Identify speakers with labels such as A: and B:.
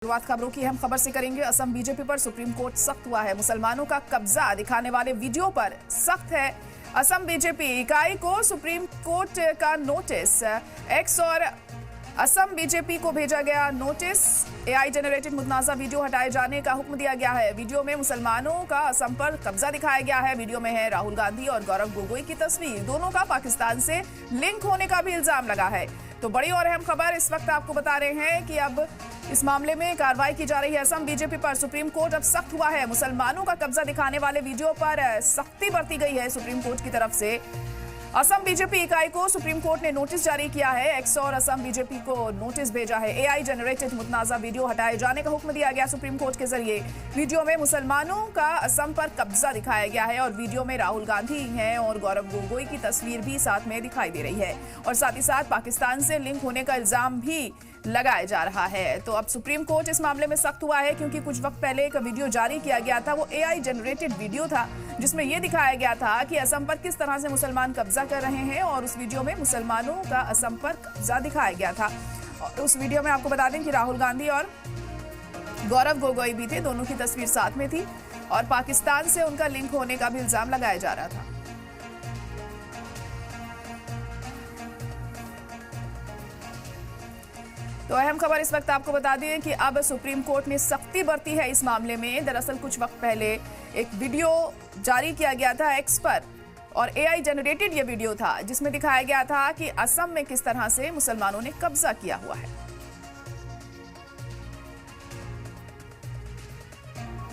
A: शुरुआत खबरों की अहम खबर से करेंगे। असम बीजेपी पर सुप्रीम कोर्ट सख्त हुआ है। मुसलमानों का कब्जा दिखाने वाले वीडियो पर सख्त है। असम बीजेपी इकाई को सुप्रीम कोर्ट का नोटिस। एक्स और असम बीजेपी को भेजा गया नोटिस। एआई जनरेटेड मुतनाज़ा वीडियो हटाए जाने का हुक्म दिया गया है। वीडियो में मुसलमानों का असम पर कब्जा दिखाया गया है। वीडियो में है राहुल गांधी और गौरव गोगोई की तस्वीर। दोनों का पाकिस्तान से लिंक होने का भी इल्जाम लगा है। तो बड़ी और अहम खबर इस वक्त आपको बता रहे हैं कि अब इस मामले में कार्रवाई की जा रही है। असम बीजेपी पर सुप्रीम कोर्ट अब सख्त हुआ है। मुसलमानों का कब्जा दिखाने वाले वीडियो पर सख्ती बरती गई है सुप्रीम कोर्ट की तरफ से। असम बीजेपी इकाई को सुप्रीम कोर्ट ने नोटिस जारी किया है। एक्स और असम बीजेपी को नोटिस भेजा है। एआई जनरेटेड मुतनाज़ा वीडियो हटाए जाने का हुक्म दिया गया सुप्रीम कोर्ट के जरिए। वीडियो में मुसलमानों का असम पर कब्जा दिखाया गया है और वीडियो में राहुल गांधी हैं और गौरव गोगोई की तस्वीर भी साथ में दिखाई दे रही है और साथ ही साथ पाकिस्तान से लिंक होने का इल्जाम भी लगाया जा रहा है। तो अब सुप्रीम कोर्ट इस मामले में सख्त हुआ है क्योंकि कुछ वक्त पहले एक वीडियो जारी किया गया था। वो एआई जनरेटेड वीडियो था जिसमें यह दिखाया गया था कि असम पर किस तरह से मुसलमान कब्जा कर रहे हैं और उस वीडियो में मुसलमानों का असम पर कब्जा दिखाया गया था। और उस वीडियो में आपको बता दें कि राहुल गांधी और गौरव गोगोई भी थे। दोनों की तस्वीर साथ में थी और पाकिस्तान से उनका लिंक होने का भी इल्जाम लगाया जा रहा था। तो अहम खबर इस वक्त आपको बता दें कि अब सुप्रीम कोर्ट ने सख्ती बरती है इस मामले में। दरअसल कुछ वक्त पहले एक वीडियो जारी किया गया था एक्स पर और एआई जनरेटेड ये वीडियो था जिसमें दिखाया गया था कि असम में किस तरह से मुसलमानों ने कब्जा किया हुआ है।